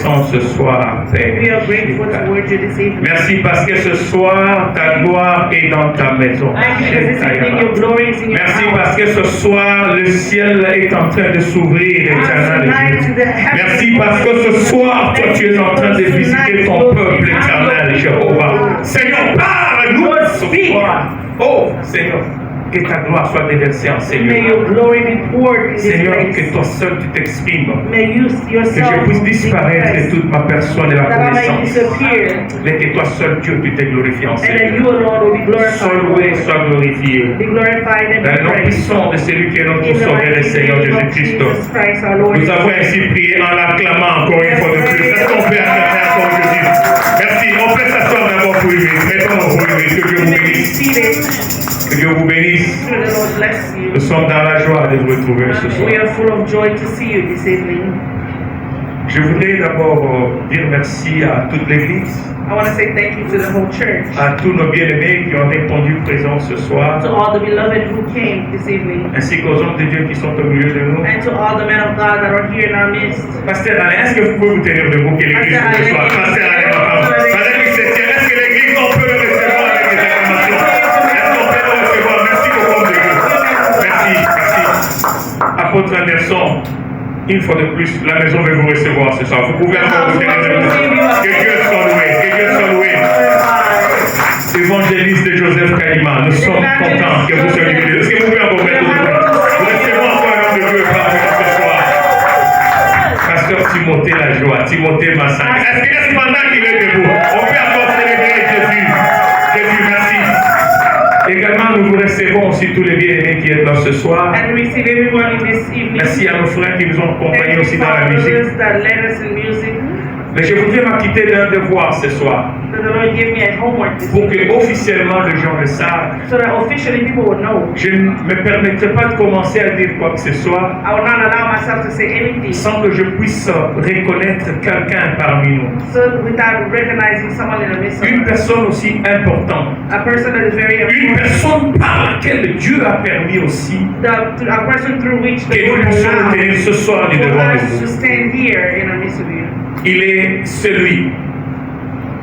reconnaissants ce soir, Père. We are grateful towards you this evening. Merci parce que ce soir, ta gloire est dans ta maison. Thank you because this evening your glory is in your Merci house. parce que ce soir, le ciel est en train de s'ouvrir éternel. Merci parce que ce soir, toi, tu es en train de visiter ton peuple éternel, Jéhovah. Seigneur, parle-nous ce soir. Oh, Seigneur, que ta gloire soit déversée en ces May lieux. your glory be poured in this Seigneur, place. que toi seul tu t'exprimes. May you Que yourself je puisse be disparaître de expressed. toute ma personne et la That I may connaissance. disappear. Mais que toi seul, Dieu, tu t'es glorifié en ces And that lieux. you alone will be Sois glorified. loué, sois glorifié. Be glorified and Dans be le nom praised. puissant de celui qui est notre In the Sauveur et mighty Seigneur name of Jésus-Christ. Jesus Christ, our Lord. Nous avons ainsi prié en l'acclamant encore une fois de plus. Est-ce qu'on peut acclamer encore Jésus? Merci. On peut s'asseoir d'abord pour lui. Mettons-nous pour lui. Que Dieu You vous may be bénisse. seated. Que Dieu vous bénisse. The Lord bless you. Nous sommes dans la joie de vous retrouver ce soir. We are full of joy to see you this evening. Je voudrais d'abord dire merci à toute l'Église, I want to say thank you to the whole church, à tous nos bien-aimés qui ont répondu présent ce soir, to all the beloved who came this evening, ainsi qu'aux hommes de Dieu qui sont au milieu de nous. and to all the men of God that are here in our midst. Pasteur Alain, est-ce que vous pouvez vous tenir debout que l'Église ce soir? Pasteur Alain, pardon. Madame Christiane, est-ce que l'Église, on peut le recevoir avec des acclamations? Est-ce qu'on peut le recevoir? Merci beaucoup, homme de Dieu. Merci, merci. Apôtre Anderson, une fois de plus, la maison veut vous recevoir ce soir. Vous pouvez encore vous tenir debout. Que Dieu soit loué, que Dieu soit loué. Évangéliste Joseph Kalima, nous sommes contents que vous soyez venus. Est-ce que vous pouvez encore mettre debout? Nous recevons encore un homme de Dieu parmi nous ce soir. Pasteur Timothée Lajoie, Timothée Massin. Est-ce que pendant qu'il est debout, on peut encore célébrer Jésus? Jésus, merci. Également, nous vous recevons aussi tous les bien-aimés qui êtes là ce soir. And receive everyone in this evening. Merci à nos frères qui nous ont accompagnés Thank aussi you, dans la musique. fathers that led us in music. Mais je voudrais m'acquitter d'un devoir ce soir That the Lord gave me a homework this pour evening, que officiellement les gens le savent. so that officially people will know. Je ne me permettrai pas de commencer à dire quoi que ce soit I will not allow myself to say anything sans que je puisse reconnaître quelqu'un parmi nous. so without recognizing someone in the midst of Une us. personne aussi importante. A person that is very Une important. personne par laquelle Dieu a permis aussi A person through which the que nous Lord puissions nous allowed tenir ce soir du for devant de us to vous. stand here in the midst of you. Il est celui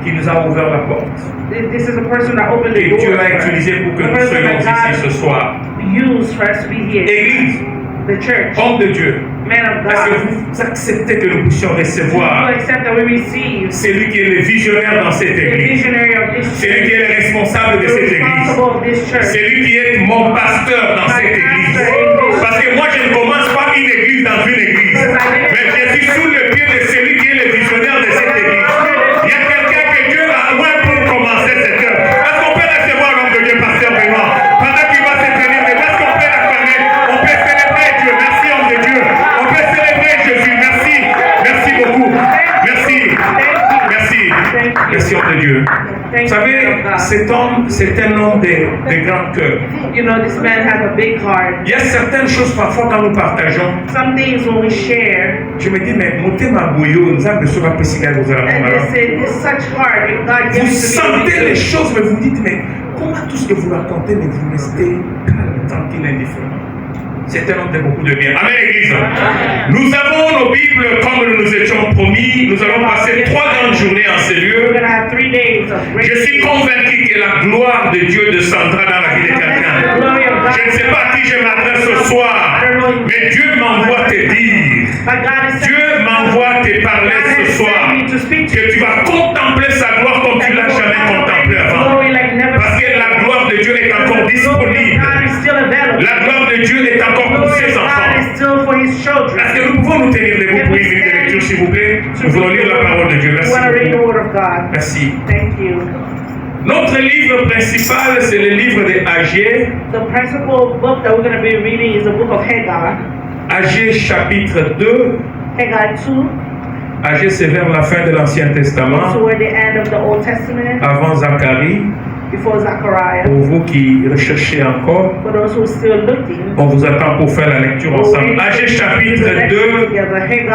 qui nous a ouvert la porte. This is a person that opened the Et door. Dieu a for us. utilisé pour que A nous person soyons that ici ce God soir. used for us to be here. Église, The church, homme de Dieu, man of est-ce que God. vous acceptez que nous puissions You recevoir accept that we receive celui qui est le visionnaire dans cette the église, visionary of this celui qui church, est le responsable de the cette église, responsible of this church. celui qui est mon pasteur dans cette église. Parce que moi, je ne commence pas une église dans une église, mais je suis sous le pied de celui qui est le visionnaire de cette église. Il y a quelqu'un que Dieu a loin pour commencer cette œuvre. Est-ce qu'on peut recevoir l'homme de Dieu, pasteur Benoît? Pendant qu'il va se tenir, mais est-ce qu'on peut l'acclamer? On peut célébrer Dieu. Merci, homme de Dieu. On peut célébrer Jésus. Merci. Merci beaucoup. Merci. Merci. Merci, homme de Dieu. Vous savez, cet homme, c'est un homme de grand cœur. You know, this man has a big heart. Il y a certaines choses parfois quand nous partageons, Some things when we share, je me dis, mais montez ma bouillon, nous avons besoin de passer quelque chose à la and main. it's such heart. If God Vous gives it to sentez me, les choses, mais vous dites, mais comment tout ce que vous racontez, mais vous restez calme, tranquille, indifférent. C'est un homme de beaucoup de bien. Amen, Église. Nous avons nos Bibles comme nous nous étions promis. Nous allons passer 3 grandes journées en ces we're lieux. going to have 3 days of great. Je suis convaincu que la gloire de Dieu descendra dans la vie de quelqu'un. Je ne sais pas à qui je m'adresse ce soir, mais Dieu m'envoie te dire, But God is Dieu m'envoie te parler ce soir, que tu vas contempler sa gloire comme tu l'as jamais contemplé avant. glory like never Parce que la gloire de Dieu est encore disponible. God is still available. La gloire de Dieu est encore pour Glory ses of God enfants. is still for His children. Est-ce que nous pouvons nous tenir debout pour une minute de lecture, s'il vous plaît? Nous voulons lire la parole de Dieu. We Merci want to read the beaucoup. Word of God. Merci. Thank you. Notre livre principal, c'est le livre de Agé. The principal book that we're going to be reading is the book of Haggai. Agé chapitre 2. Haggai 2, Agé, c'est vers la fin de l'Ancien Testament, toward the end of the Old Testament, avant Zacharie. before Zechariah. Pour vous qui recherchez encore, For those who are still looking, on vous attend pour faire la lecture we'll ensemble. read Agé the chapitre lecture 2 together. Haggai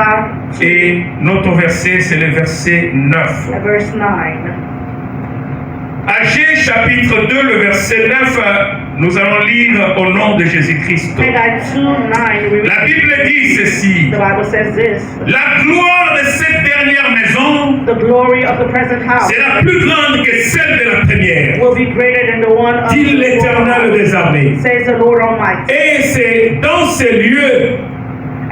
2, et notre verset, c'est le verset 9. verse 9. Agé chapitre 2, le verset 9, nous allons lire au nom de Jésus-Christ. Haggai 2, 9, we read, La Bible dit ceci: the Bible says this. la gloire de cette dernière maison the glory of the present house sera plus grande que celle de la première, will be greater than the one of dit l'Éternel des armées. says the Lord Almighty. Et c'est dans ces lieux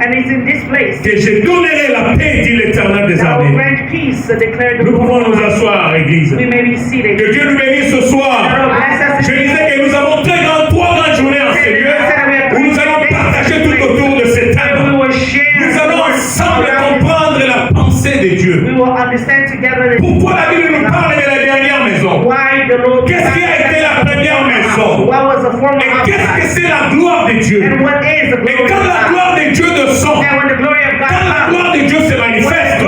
And it's in this place que je donnerai la paix, dit l'Éternel des that I will armées. grant peace, declared the Nous Lord pouvons nous Almighty. asseoir, Église. We may be seated. Que Dieu nous bénisse ce soir. The Lord bless us. Je disais que nous avons trois grandes journées en ces lieux où nous allons partager tout autour de cet We thème. will share. Nous allons ensemble comprendre la pensée de Dieu. We will understand together Pourquoi la Bible nous parle de la dernière maison? why the Lord. Qu'est-ce qui a été la première maison? What was the former Et house qu'est-ce que like? c'est la gloire de Dieu? And what is the Et glory of quand la God? gloire de Dieu descend, And when the glory of God quand la comes, gloire de Dieu se manifeste,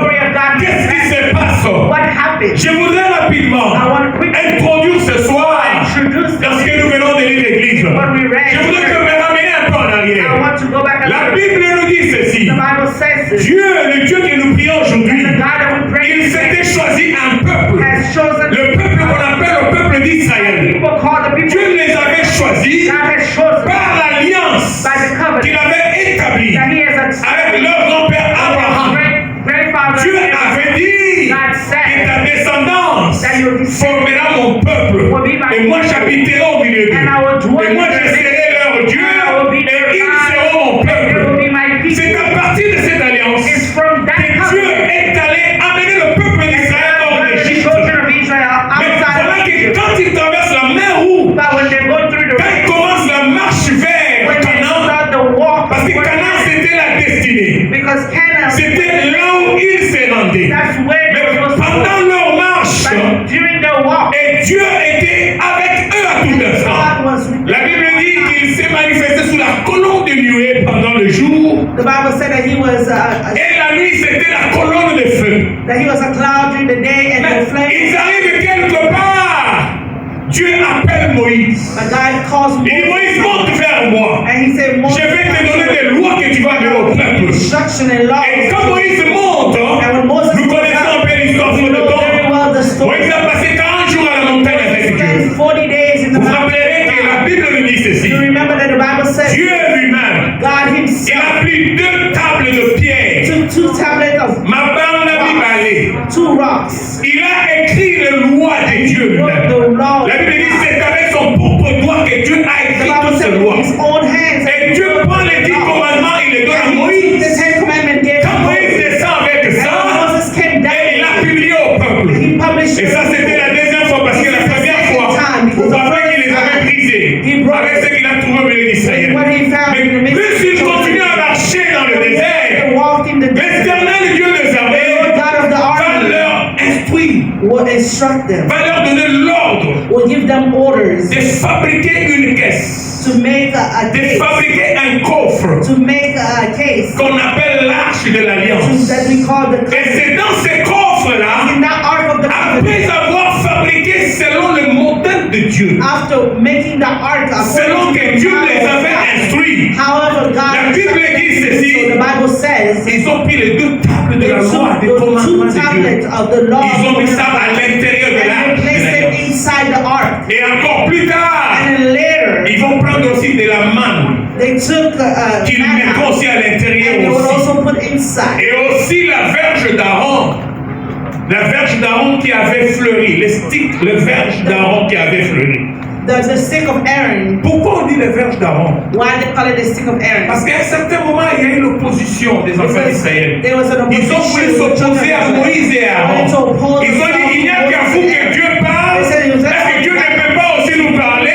qu'est-ce qui se passe? what happens? Je voudrais rapidement introduire ce soir Introduce dans ce que nous venons de lire l'église. what we read. Je voudrais que me ramener un peu en I arrière. want to go back a La little bit. Bible nous dit ceci. The Bible says this. Dieu, le Dieu que nous prions aujourd'hui, The God that we pray il s'était today choisi un peuple. has chosen Le peuple qu'on appelle le peuple d'Israël. people called the people. Dieu les avait choisis God has chosen par l'alliance by the qu'il covenant avait établie that He has avec leur grand-père Abraham. grandfather. Dieu avait dit God que said ta descendance that your descendants formera mon peuple. Et moi j'habiterai au milieu d'eux. and I will dwell Et moi in je their serai midst. leur Dieu et ils seront mon They will peuple. be my C'est people. à partir de cette alliance It's from that que Dieu covenant est allé amener le peuple d'Israël hors that the d'Égypte. children of Israel Mais outside voilà of que Egypt. quand ils traversent la mer Rouge, But when they go through the quand ils commencent la marche vers when they Canaan, start the walk, parce que Canaan c'était la destinée, because Canaan, c'était là où ils se rendaient. that's where they Mais were supposed to pendant go. leur marche, But during their walk, et Dieu était avec eux à tout instant. God was with La them. Bible dit qu'il s'est manifesté sous la colonne de nuée pendant le jour, The Bible said that he was et la nuit c'était la colonne de feu. a cloud during the day and Mais the flame. ils arrivent quelque part. Dieu appelle Moïse. But God calls Il dit Moïse, Moses, monte vers moi. and he said, Je vais te donner des lois que tu vas donner au peuple. instruction and law. Et quand Moïse monte, And when Moses nous connaissons un peu l'histoire we sur le know very temps. well the story. Moïse a passé 40 jours à la montagne avec He Dieu. spent 40 days in the Vous vous mountain. rappellerez que la Bible nous dit ceci. You remember that the Bible says Dieu lui-même, God il himself a pris 2 tables de pierre. took 2 tablets of Ma bande a mis 2 rocks. Il a écrit les lois de Dieu Wrote lui-même. the law. La Bible dit c'est avec son propre doigt que Dieu a The écrit Bible toutes said ces with lois. his own hands. Et Dieu prend les 10 commandements, il les donne à And he took Moïse. the 10 commandments gave Quand to Moïse Moses. descend avec And ça, when Moses came et il down, a publié au peuple. he published Et ça, c'était la deuxième fois, parce que la première fois, vous savez qu'il les avait brisés avec ce qu'il a trouvé au milieu d'Israël. what he found in the Mais midst plus il of continue à marcher dans le désert, They walked in the desert. l'Éternel Dieu des The armées Lord God of the va army leur instruire, will instruct them, va leur donner l'ordre will give them orders de fabriquer une caisse, to make a de case, fabriquer un coffre to make a case qu'on appelle l'arche de l'alliance. that we call the Et covenant. c'est dans ces coffres-là, In that ark of the covenant, après avoir fabriqué selon le modèle de Dieu, after making the ark selon according to que the Dieu model les of avait God, instruits, however la God Bible dit so the ceci, Bible says ils ont pris les 2 tables de they la loi, des took the commandements 2 de Dieu. tablets of the law Ils ont mis ça of à God l'intérieur de and l'arche they de placed it l'alliance. inside the ark. Et encore plus tard, And then later ils vont prendre aussi de la manne they took qu'ils mettront manna aussi à and they l'intérieur would aussi. also put inside. Et aussi la verge d'Aaron. La verge d'Aaron qui avait fleuri. Le stick, le verge d'Aaron qui avait fleuri. The stick of Aaron. Pourquoi on dit le verge d'Aaron? Why they call it the stick of Aaron? Parce qu'à un certain moment, il y a eu l'opposition des enfants d'Israël. There was an Ils ont voulu s'opposer à Moïse et à Aaron. Ils ont dit, il n'y a qu'à vous que Dieu parle. Est-ce que Dieu ne peut pas aussi nous parler?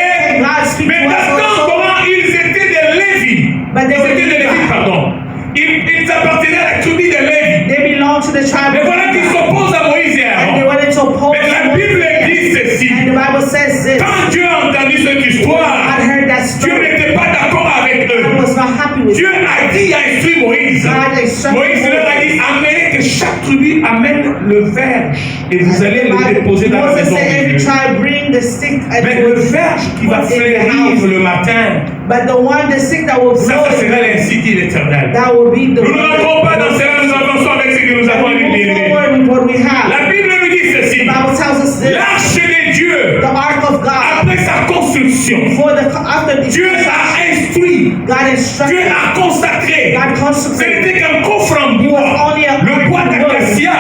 Mais maintenant, comment ils étaient des Lévis? Ils étaient des Lévis, pardon. Ils appartenaient à la tribu de Lévi. They belong to the tribe Mais of voilà qu'ils God. s'opposent à Moïse et à And they Aaron. wanted to oppose Mais la Bible dit ceci. And the Bible says this. Quand Dieu a entendu cette histoire, God heard that Dieu story. n'était pas d'accord avec God eux. was not happy with Dieu it. a dit, il a instruit Moïse. God instructed Moïse leur a dit, amenez que chaque tribu amène le verge et vous allez le déposer dans la Moses maison said, de every Dieu. tribe bring the stick and Mais le verge qui va fleurir le matin, but the one, the stick that will ça blow, sera l'ainsi dit l'Éternel. that will be the Nous ne rentrons pas dans cela, nous avançons avec ce que nous avons we move énuméré. forward with what we have. La Bible nous dit ceci. The Bible tells us this. L'arche de Dieu, The ark of God, après sa construction, after the Dieu a instruit, God Dieu instructed, a consacré. God Ce consecrated. n'était qu'un coffre en bois, le bois d'acacia.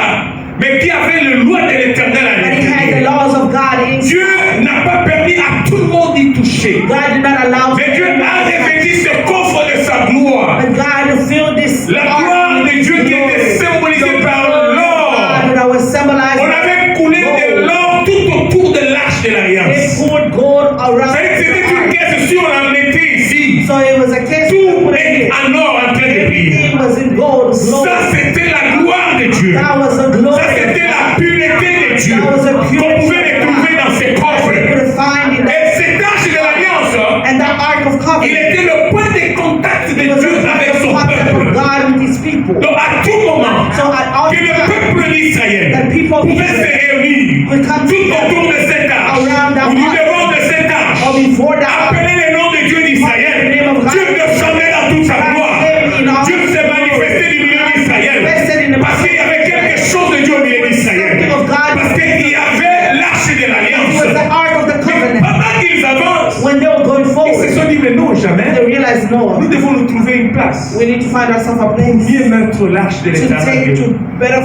Mais mais qui avait le loi de l'Éternel à but he had the l'intérieur. laws of God Dieu inside. n'a pas permis à tout le monde d'y toucher. God did not allow Mais Dieu a revêtu ce coffre de sa gloire. but God filled this La gloire de Dieu qui était symbolisée par l'or. that was symbolized. On avait coulé de l'or tout autour de l'arche de They l'alliance. poured gold around. C'était une caisse, si on la mettait ici, So it was a case tout of est en or en train de briller. everything was in gold. Glory. Ça, c'était la gloire de Dieu. That was a glory. Ça, c'était la pureté de Dieu qu'on pouvait retrouver dans ces You coffres. could find in Et cette arche de l'alliance, and the Ark of il Covenant. était le point de contact de It was Dieu the avec son contact of peuple. God with his people. Donc à tout moment, So at all que le times, peuple d'Israël the people of pouvait se Israel réunir would come tout together autour de cette arche, around that ou du ark, devant de cette arche, or before the ark. appeler le nom de Dieu d'Israël. The name of God. Dieu descendait dans toute sa gloire. Dieu s'est manifesté du milieu d'Israël. Parce qu'il y avait quelque chose de Dieu au milieu d'Israël. Parce qu'il y avait l'arche de It was the l'alliance. Ark of the Covenant. Pendant qu'ils avancent, When they were going ils se forward, sont dit, mais non, they jamais. realized no. Nous devons nous trouver une place. We need to find ourselves a place Mieux mettre l'arche de to l'éternel take Dieu. to better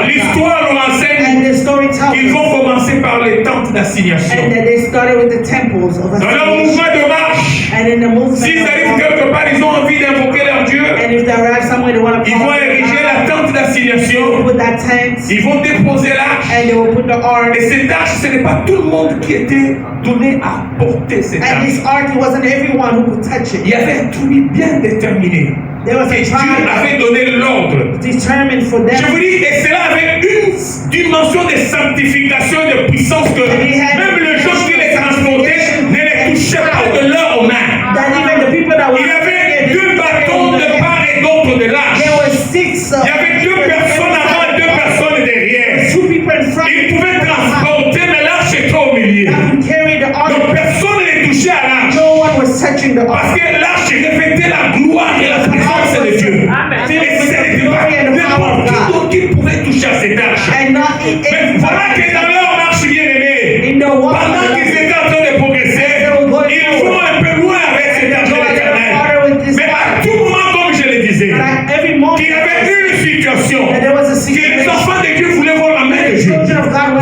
L'histoire nous enseigne And the story tells qu'ils us vont commencer par les tentes d'assignation. and that they started with the temples of Dans leur assignation. mouvement de marche, And in the movement s'ils of arrivent God, quelque part, ils ont envie d'invoquer leur Dieu, and if they arrive somewhere they want to ils vont ériger la tente d'assignation, put that tent ils vont déposer l'arche. and they will put the ark. Et cette arche, ce n'est pas tout le monde qui était donné à porter cette And arche. this ark, it wasn't everyone who could touch Il it. y avait un tribu bien déterminé. There was Et a Dieu tribe avait donné l'ordre. determined for Je vous them. dis, et cela avait une dimension de sanctification et de puissance que même le gens qui les transportaient ne les touchaient pas de leurs mains. That even the people that were Il y avait deux bâtons de part et d'autre de l'arche. there were six. Il y avait deux personnes avant et deux personnes derrière. Two people in front. Ils pouvaient transporter, mais l'arche était au milieu. That could carry the ark. Donc personne ne les touchait à l'arche. No one was touching the Parce ark. que l'arche reflétait la gloire et la présence de Dieu. Et ce n'était pas n'importe qui d'autre qui pouvait toucher à cette arche. And not eat Mais voilà que dans leur marche bien-aimée, in the water. pendant qu'ils étaient en train de progresser, ils vont un peu loin avec cette arche de l'Éternel. Mais à tout moment, comme je le disais, But at every moment, qu'il y avait une situation that there was a que les situation. enfants de Dieu voulaient voir la main de Dieu,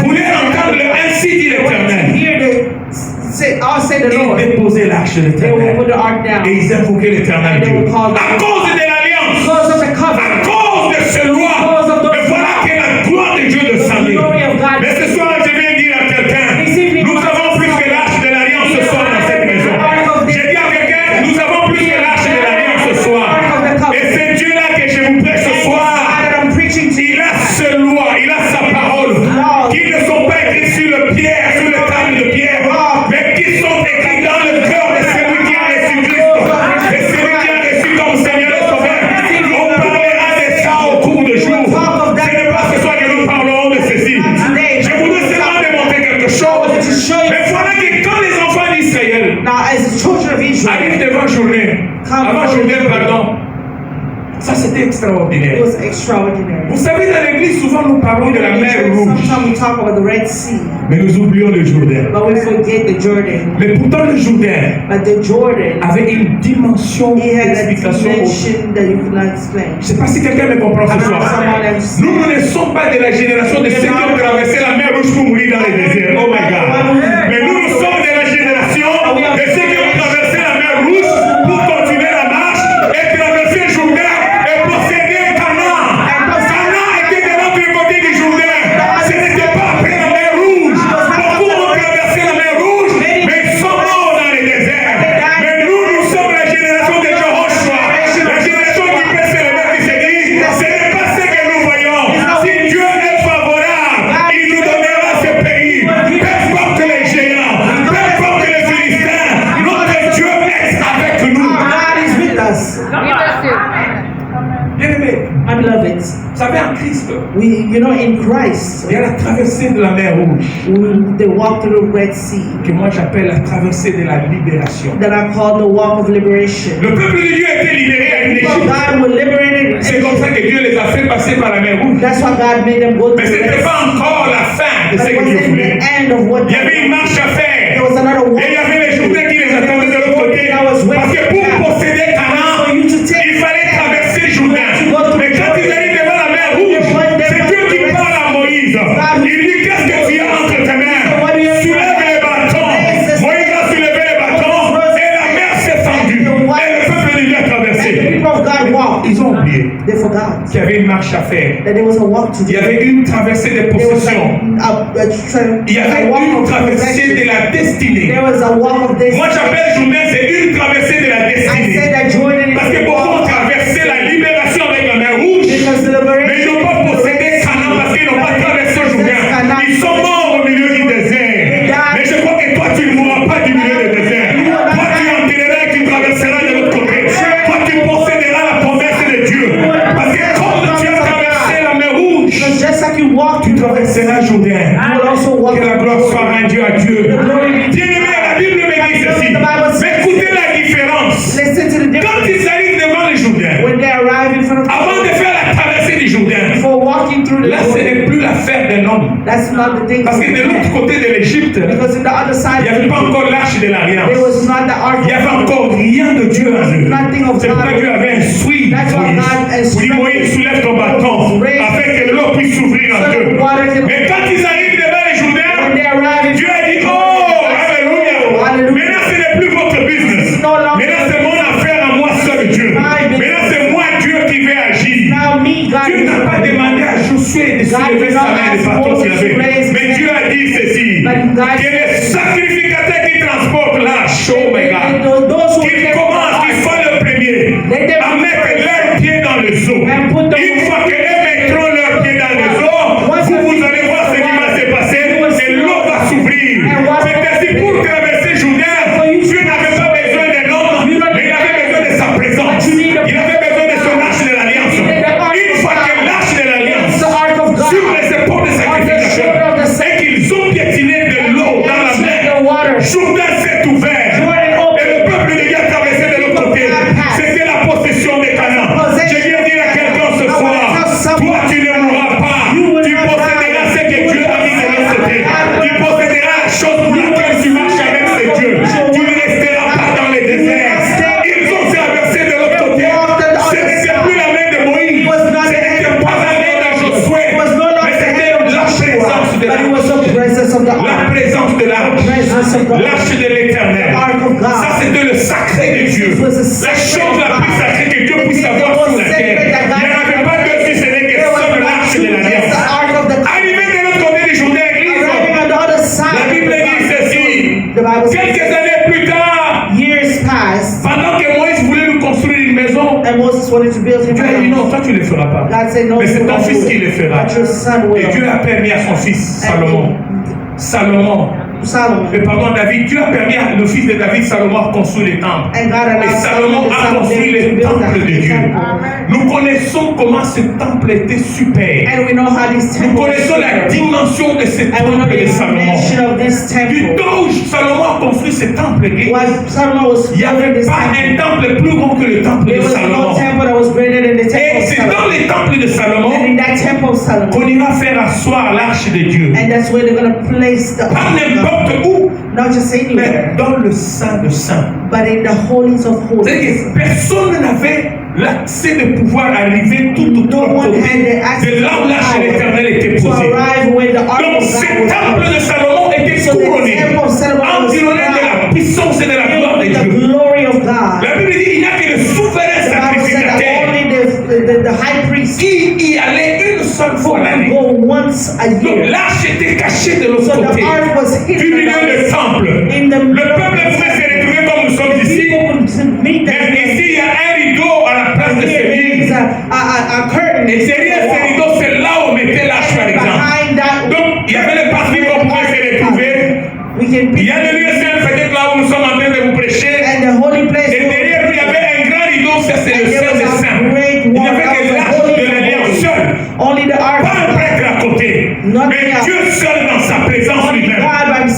voulaient entendre le ainsi dit l'Éternel. Hear the say, I'll say the Lord. Ils déposaient l'arche de They will put l'Éternel the ark down. et ils invoquaient l'Éternel Dieu. À cause de l'alliance, Because of the à covenant. cause de ce loi, mais voilà que la gloire de Dieu descendait. Mais ce soir, je viens dire à quelqu'un, nous avons plus que l'arche de l'alliance ce soir dans cette maison. J'ai dit à quelqu'un, nous avons plus que l'arche de l'alliance ce soir. Et c'est Dieu-là que je vous prêche ce soir. I'm preaching to you. Il a ce loi, il a sa parole, qui ne sont pas écrits sur le pierre, sur le table de pierre, mais qui sont écrits dans le cœur de celui qui a reçu Christ. Et celui qui a reçu comme Seigneur et Sauveur. On parlera de ça au cours du jour. Ce n'est pas ce soir que nous parlerons de ceci. Je voudrais seulement démontrer quelque chose. Mais voilà que quand les enfants d'Israël Now, as the children of Israel, arrivent devant journée, avant journée, pardon, ça c'était extraordinaire. it was extraordinary. Vous savez, dans l'église, souvent nous parlons de la mer rouge, Sometimes we talk about the Red Sea, mais nous oublions le Jourdain. but we forget the Jordan. Mais pourtant, le Jourdain But the Jordan, avait une dimension it had a d'explication. dimension that you cannot explain. Je ne sais pas si quelqu'un me comprend ce soir. Nous ne sommes pas de la génération de ceux qui ont traversé la mer rouge pour mourir dans les déserts. Oh my God. Mais nous sommes de la génération de ceux qui ont traversé la mer rouge pour continuer la marche et traverser le Jourdain et posséder Canaan. Canaan était de l'autre côté du Jourdain. Ce n'était pas après la mer rouge. Beaucoup ont traversé la mer rouge, mais ils sont morts dans les déserts. Mais nous sommes la génération de Jehoshua. La génération qui peut se lever et se dire, ce n'est pas ce que nous voyons. Si Dieu est favorable, il nous donnera ce pays. Peu importe les géants, peu importe les Philistins, notre Dieu est avec nous. God is with us. Bien-aimés, My beloved, vous savez, en Christ, in Christ, il y a la traversée de la mer rouge, they walk through the Red Sea que moi j'appelle la traversée de la libération. that are called the walk of liberation. Le peuple de Dieu était libéré à une Because Égypte. God was liberated. C'est comme ça que Dieu les a fait passer par la mer rouge. That's why God made them go Mais through ce the n'était Red pas Sea. encore la fin de But ce it que Dieu wasn't voulait. the end of what Il y avait une marche à there faire. was another walk. Et il y avait les Jourdains qui les attendaient de l'autre côté. Parce que pour posséder Canaan, il fallait traverser le Jourdain. Mais quand ils arrivent devant la mer rouge, c'est Dieu qui parle marche à faire. that there was a walk to Il y do. avait une traversée des There was possessions. Il y avait a walk une of traversée de possession. la destinée. There was a walk of this. Moi j'appelle Jourdain, c'est une traversée de la I said destinée. that Jordan Parce que is a beaucoup ont walk traversé la libération avec la main rouge, because the mais ils n'ont pas possédé Canaan parce qu'ils n'ont pas traversé Jourdain. Ils sont morts au milieu du désert. Mais je crois que toi tu ne mourras pas du milieu du désert. Toi tu entreras et tu traverseras de l'autre côté. Toi tu posséderas la promesse de Dieu. Parce que comme tu as traversé la mer rouge, Because just like you walk, tu traverseras Jourdain. you will also walk. Que la gloire soit rendue à Dieu. Bien-aimé, la Bible me dit ceci. Mais écoutez la différence. Listen to the Quand difference ils arrivent devant le Jourdain, when they arrive in front of avant de faire la traversée du Jourdain, before walking through the là ce Jordan. n'est plus l'affaire d'un homme. That's not the thing. Parce que de l'autre côté de l'Égypte, Because in the other il side, n'y avait pas encore l'arche de l'Alliance. there was not the ark. Il n'y avait encore rien de Dieu en eux. Nothing of C'est pourquoi God. Dieu avait instruit That's why God Moïse. Pour dire, instructed Moïse, soulève ton bâton afin que l'eau puisse s'ouvrir en deux. Mais quand ils arrivent devant les When Jourdains, they arrive in Dieu a dit, oh, alléluia. Hallelujah. Maintenant, ce n'est plus votre business. Maintenant, c'est mon affaire à moi seul, Dieu. Maintenant, c'est moi, Dieu, qui vais agir. now me, God, Dieu n'a pas demandé à Josué de soulever sa main de bâton qu'il avait. Mais Dieu a dit ceci, que les sacrificateurs qui transportent l'arche, oh my God, qu'ils commencent, qu'ils soient le premier à mettre leurs pieds dans le seau. Une fois qu'eux mettront leurs pieds dans le seau, vous allez voir ce qui va se passer et l'eau va s'ouvrir. C'est ainsi pour traverser Jourdain, Dieu n'avait pas besoin d'un homme, mais il avait besoin de sa présence. Il avait besoin de son arche de l'alliance. Une fois que l'arche de l'alliance the ark of God, sur les épaules des sacrificateurs et qu'ils ont piétiné de l'eau dans la mer, the water, Jourdain s'est ouvert et le peuple de Dieu a traversé de l'autre côté. C'était la possession des Canaan. Je viens dire à quelqu'un ce soir, toi tu ne mourras pas. Tu posséderas ce que Dieu a mis de l'autre côté. Tu posséderas la chose pour laquelle tu marches avec ce Dieu. Tu ne resteras pas dans les déserts. Ils ont traversé de l'autre côté. Ce n'était plus la main de Moïse. Ce n'était pas la main de Josué. Mais c'était la présence de but it was l'arche. the presence of the La ark, présence de l'arche. presence of the ark, L'arche de l'éternel. the ark of Ça, God. c'était le sacré de Dieu. La chose la plus sacrée que Dieu puisse avoir sur la terre. Il n'y en avait pas deux si ce n'est que There was seule l'arche de just l'alliance. the ark of the Arrivé de l'autre côté du Jourdain, arriving église, on the other la side. Bible dit ceci. The Bible Quelques says, années plus tard, years passed, pendant que Moïse voulait nous construire une maison, and Moses wanted to build him Dieu a dit non, toi tu ne le feras pas. God said, no, Mais c'est you ton don't fils do qui it, le fera. but your son Et Dieu will. a permis à son fils, Salomon. Salomon. Solomon. Pardon, David, Dieu a permis à le fils de David, Salomon, de construire les temples. And God Et allowed Salomon Solomon, a the son of construit David, le to build temple de the Dieu. temple. Nous connaissons comment ce temple était super. And we know how this Nous temple was connaissons la built. dimension de ce And we know temple the de Salomon. dimension of this Du temple. temps où Salomon a construit ce temple, église, While Solomon was il n'y building avait this pas un temple, temple plus grand que le temple there de was no Salomon. temple that was greater than the temple Et of c'est dans Solomon. les temples de And Salomon in that temple of Solomon, qu'on ira faire asseoir l'arche de Dieu. and that's where they're going to place the Pas ark of God. n'importe où, Not just mais anywhere, dans le Saint de Saints. but in the holies of C'est holies. que personne n'avait l'accès de pouvoir arriver tout autour No one had the access de là où l'arche de l'Éternel était to posée. arrive where the ark Donc of ce God was temple placed. de Salomon était So the couronné, temple of Solomon was environné de la puissance et de la gloire de filled with the Dieu. glory of God. La Bible dit il n'y a que le souverain The Bible said that sacrificateur only the high priest qui y allait une seule fois l'année. go once a Donc year. l'arche était cachée de l'autre So the côté ark was du hidden milieu du temple. in the Le peuple pouvait se retrouver comme nous sommes ici. people could meet Mais them. ici il y a un rideau à la place de Here ce there is lit. a curtain. Et derrière ce rideau, c'est là où on mettait l'arche par exemple. Behind that, Donc il y avait le parvis qu'on pouvait se retrouver. we can Il y a le lieu saint, peut-être là où nous sommes en train de vous prêcher. and the holy place. Et derrière lui, il y avait un grand rideau, ça c'est le Saint des Saints. Il n'y avait que l'arche de l'alliance seul. Only the ark. Pas un prêtre à côté. Mais Dieu seul dans sa présence lui-même.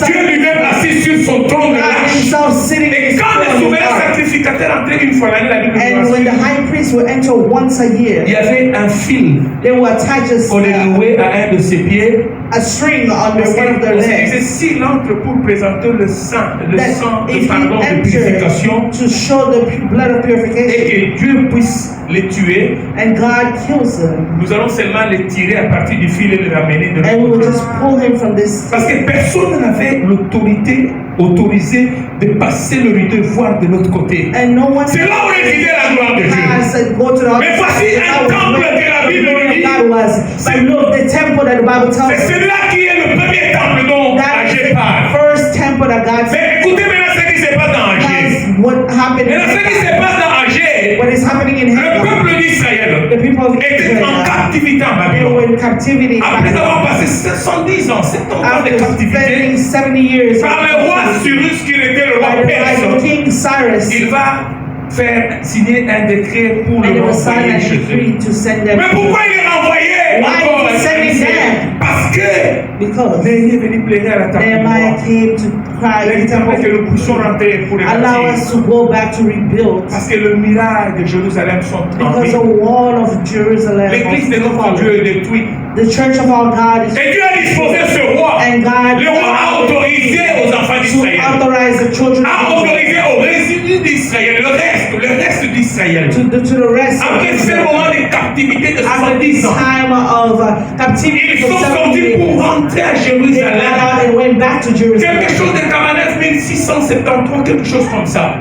Dieu lui-même assis sur son trône de God l'arche. himself sitting Et in quand le souverain sacrificateur entrait une fois l'année, la Bible And nous when the rassure, high priest would enter once a il year, y avait un fil they would attach qu'on est noué à un de ses pieds. a string on the one of their On se disait, legs s'il entre pour présenter le sang that de if pardon, he de purification, entered to show the blood of et purification, que Dieu puisse les tuer. and God kills him. Nous allons seulement les tirer à partir du fil et les ramener de And we will l'autre just pull him from this. Parce que personne n'avait l'autorité autorisée de passer le rideau et voir de l'autre côté. And no one C'est là où résidait la gloire de Dieu. said, go to the Mais voici un temple que la Bible nous dit. God was. But look, the temple that the Bible tells C'est us. celui-là qui est le premier temple dont That is Agé the parle. first temple that God Mais écoutez maintenant ce qui se passe dans Agé. That's what happened in Maintenant ce qui se Hagar. passe dans Agé, What is happening in le Hagar. peuple d'Israël The people of était en Israel, captivité en they Babylone. were in captivity. Après avoir passé 70 ans, 70 ans de After captivité, spending 70 years par le roi Cyrus qui était le roi by perse, King Cyrus, il va faire signer un décret pour and le it was signed renvoyer and chez eux. agreed to send them. Mais pourquoi il est renvoyé Why encore is he sending ici? them? Parce que Because Néhémie est venu plaider à la table du Nehemiah roi. came to cry Il to attendait que nous puissions rentrer pour les allow bâtir. us to go back to rebuild. Parce que le miracle de Jérusalem sont en Because the ruine. wall of Jerusalem L'église de was notre fallen. Dieu est détruite. The church of our God is Et Dieu a disposé ce roi. and God Le roi a autorisé aux enfants to d'Israël. authorize the children A of autorisé aux résidus d'Israël, le reste d'Israël. to the rest of Après ce Israel. moment de captivité de After this 70 ans, time of captivity ils for sont 70 sortis pour years, rentrer à they got Jérusalem. out and went back to Jerusalem. Quelque chose de 49 673, quelque chose comme ça.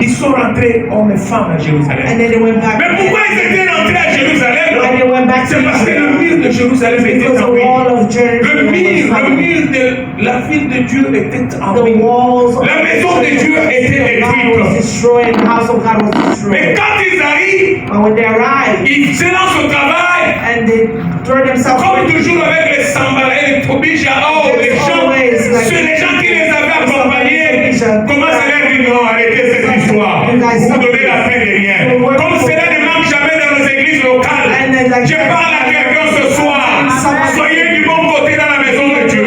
Ils sont rentrés hommes et femmes à Jérusalem. And then they went back. Mais pourquoi ils étaient rentrés à Jérusalem? Why they went back to C'est parce que le mur de Jérusalem était Because en the wall ruine. of Jerusalem was Le fallen. mur de la ville de Dieu était en The ruine. walls of La maison de Dieu était God was détruite. destroyed. The house of God was Mais destroyed. quand ils arrivent, And when they arrived ils se lancent au travail. and they throw themselves Comme toujours avec les Sambalais, les Tobija, oh, les gens, c'est les gens qui les avaient accompagnés. Comment cela dit non, arrêtez cette histoire. Vous vous donnez la peine de rien. Comme cela ne manque jamais dans nos églises locales. Je parle à quelqu'un ce soir. Soyez du bon côté dans la maison de Dieu.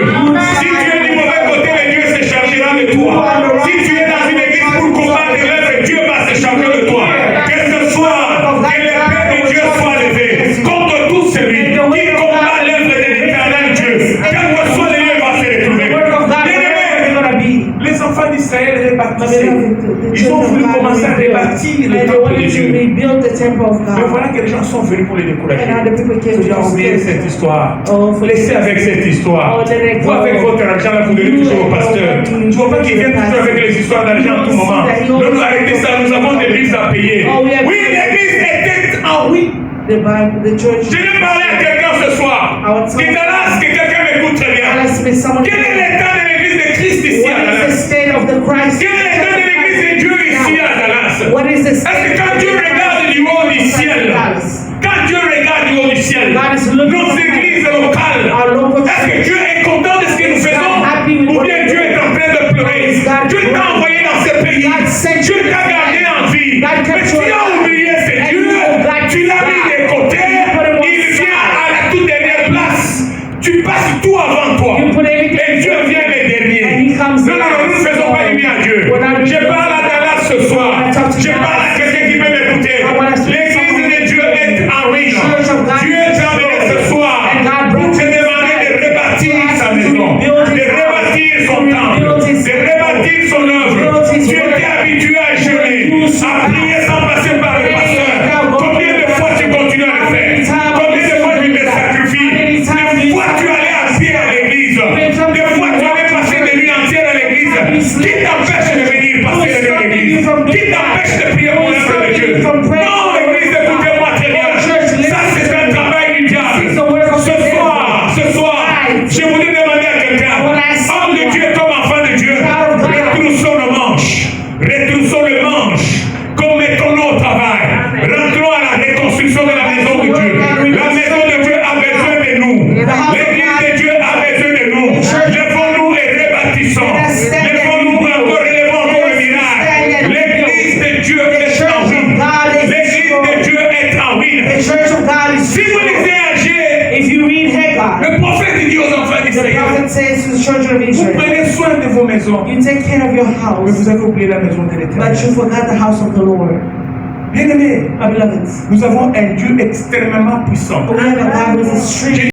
Si tu es du mauvais côté, le Dieu se chargera de toi. Si tu es dans une église pour combattre l'œuvre, Dieu va se charger de toi. Que ce soit, que l'épée de Dieu soit levée contre tout celui qui combat l'œuvre de l'éternel Dieu. Quel que soit le lieu, il va se retrouver. Bien-aimés, les enfants d'Israël rebâtissaient. Ils ont voulu commencer à rebâtir le temple de Dieu. Mais voilà que les gens sont venus pour les décourager. Ils ont oublié cette histoire. Laissez avec cette histoire. Vous, avec votre argent, là, vous donnez toujours au pasteur. Tu ne vois pas qu'ils viennent toujours avec les histoires d'argent à tout moment. Donc, arrêtez ça, nous avons des billes à payer. Oui, l'église était en oui. Je vais parler à quelqu'un ce soir. Qui Dallas, que quelqu'un m'écoute très bien. Quel est l'état de l'église de Christ ici à Dallas? Quel est l'état de l'église de Dieu ici à Dallas? Est-ce que quand Dieu regarde du haut du ciel, quand Dieu regarde du haut du ciel, nos églises locales, est-ce que Dieu est content de ce que nous faisons? Ou bien Dieu est en train de pleurer? Dieu t'a envoyé dans ce pays. Dieu t'a gardé en vie. Mais tu as oublié ce Dieu. Tu l'as mis de côté. Il vient à la toute dernière place. Tu passes tout avant toi. Et Dieu vient le dernier. Non, nous ne faisons pas du bien à Dieu. Je parle à Dallas ce soir. Je parle à quelqu'un qui peut m'écouter. L'église de Dieu est en ruine. Dieu est amené ce soir pour te demander de rebâtir sa maison, de rebâtir son temple, de rebâtir son œuvre. Tu étais habitué à jeûner, à prier sans passer par le pasteur. Combien de fois tu continues à le faire? Combien de fois tu te sacrifies? Des fois tu allais à pied à l'église. Des fois tu allais passer des nuits entières à l'église. Qui t'empêche de venir passer à l'église? Qui t'empêche de prier pour l'œuvre de Dieu? Non, l'église, écoutez-moi très bien. Ça, c'est un travail du diable. Ce soir, je voulais demander à quelqu'un, homme de Dieu comme enfant de Dieu, retroussons le manche. Retroussons le manche. Comme mettons-nous au travail. Rentrons à la reconstruction de la maison de Dieu. La maison de Dieu a besoin de nous. L'église de Dieu a besoin de nous. Levons-nous et rebâtissons. Levons-nous encore, relevons encore le miracle. L'église de Dieu est en ruine. L'église de Dieu est en ruine. Si vous lisez Agé, le prophète dit aux enfants d'Israël, vous prenez soin de vos maisons. You take care of your Mais house, vous avez oublié la maison de but l'Éternel. you forgot the house of the Lord. Bien-aimés, My beloveds, nous avons un Dieu extrêmement puissant. we have a God who is extremely